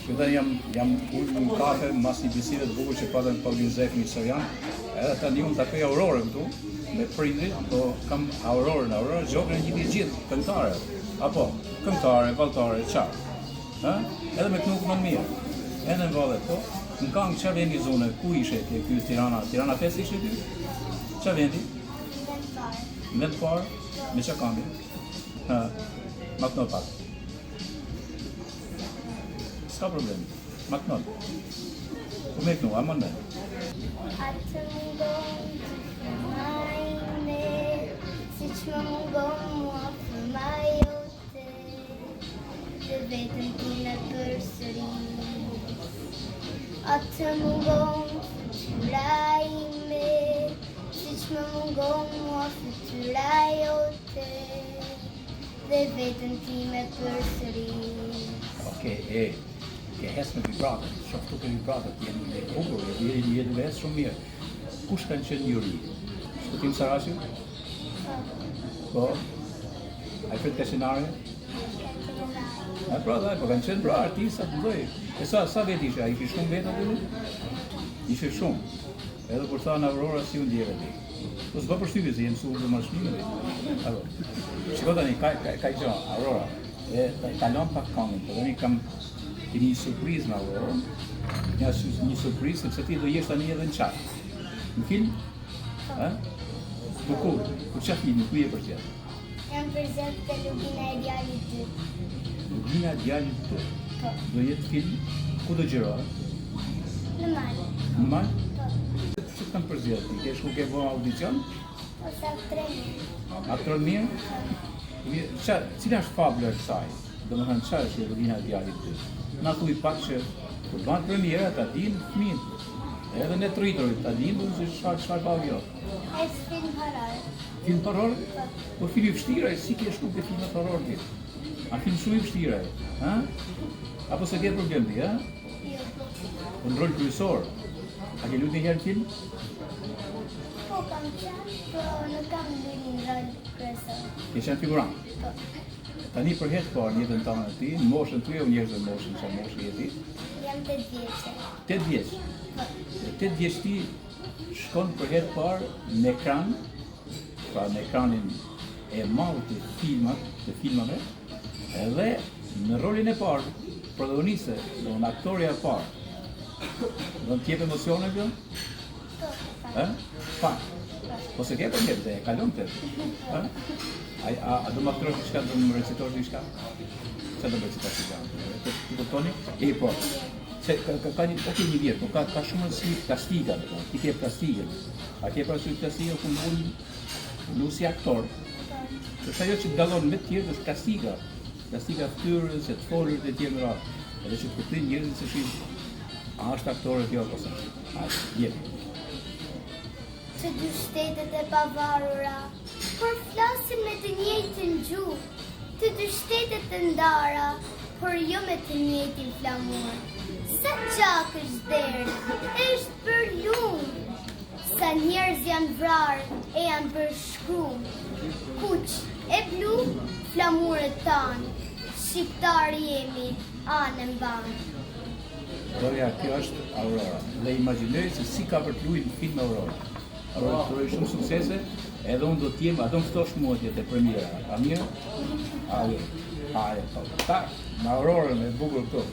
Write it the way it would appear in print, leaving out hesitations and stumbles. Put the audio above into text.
Që tani jam ullë në kafe, mas një biside të bukur që patën Paulin Zef Misorian, edhe tani unë takoj Aurore këtu, me prindrit, po kam Aurore Gjokën e gjithë këngëtare, apo këngëtare, valltare, qarë, edhe me knukën në mirë, edhe në vallet, po, në kanë që vendi zone, ku ishe ky Tirana Fest ishe ty? Që vendi? Vend parë, me që kambi? Ma këno pak. Ska problem, ma këno. Po me këno, a më në? Atë mungon të fërmajme, si që më mungon mua fërma jote, dhe vetën ti në përsëri. Atë mungon fytyra ime, si që më mungon mua fytyra jote, dhe vetën ti me përsëri. Okej, ke hes me vibratët, shoftu ke vibratët, jenë në bukur, jenë hes shumë mirë. Kush kanë qenë njëri? Shkutim Sarasju? Po? A i fret Kashinare? Po kanë qenë bra artistat mëdhej. E sa vet ishe? A ishe shumë vet aty? Ishe shumë. Edhe kur tha në Aurora si unë djeve ti. Po s'ba përshtypje se jenë suur dhe marshmime. Shiko tani, ka i gjo, Aurora. E kalon pak kongin, po tani kam një surprizë në Aurora. Një surprizë, sepse ti do jesh tani edhe në qarë. Në film? Po ku? Ku qa filmi? Ku je për tjetë? Jam përzet të Lugina e djalit 2. Lugina e djalit 2? Po. Do jetë film? Ku do gjiroa? Në malë. Në malë? Po. Që të kanë përzjet? Ti ke shku ke bo audicion? Po sa treni. Aktor mirë? Cila është fabula e kësaj? Do më thënë qa është Lugina e djalit 2? Na thuj pak që kur banë premiera ta dinë fëmijët. Edhe ne të rritërit ta dinë se çfarë ka kjo. Është film horror. Film horror? Po film i vështirë, si ke shku ke film horror ti? A film shumë i vështirë, ha? Apo se ke problem ti, ha? Jo. Po në rol kryesor. A ke luajtur një film? Po kam qenë, po nuk kam luajtur një rol kryesor. Ke qenë figurant? Po. Tani për herë të parë në jetën tënde ti, në moshën tuaj u njerëz në moshën, çfarë moshë je ti? Jam 8 vjeçë. 8 vjeç. Po. 8 vjeç ti shkon për herë të parë në ekran, pra në ekranin e madh të filmave, edhe në rolin e parë, protagoniste, në aktoria e parë. Do të jep emocione kjo? Po. Pa. Po se ke për njëtë, e kalon të. A do më aktrosh diçka, do më recitosh diçka? Qa do më recitosh diçka? Ti kuptoni? Po. Ka një vjetë, po ka shumë si kastiga, ti ke kastigën. A ke parasysh kastigën ku lu si aktor? Është ajo që të dallon me të tjerë është kastiga. Kastiga fytyrës, të folur dhe tjerë më radhë. Edhe që të kuptojnë njerëzit se a është aktore kjo apo s'është. Jep. Të dy shtetet e pavarura, por flasin me të njëjtin gjuhë. Të dy shtetet e ndara, por jo me të njëjtin flamur. Sa gjak është derë, është për lumë. Sa njerëz janë vrarë e janë bërë shkrumë. Kuq e blu, flamurët tanë. Shqiptarë jemi, anë mbanë. Doja, kjo është Aurora. Dhe imagjinoj se si ka për të luajtur në film Aurora. Aurora ka shumë suksese, edhe unë do të jem, ato më ftosh mua të jetë premiera. A mirë? A jo. Në Aurorën e bukur këtu.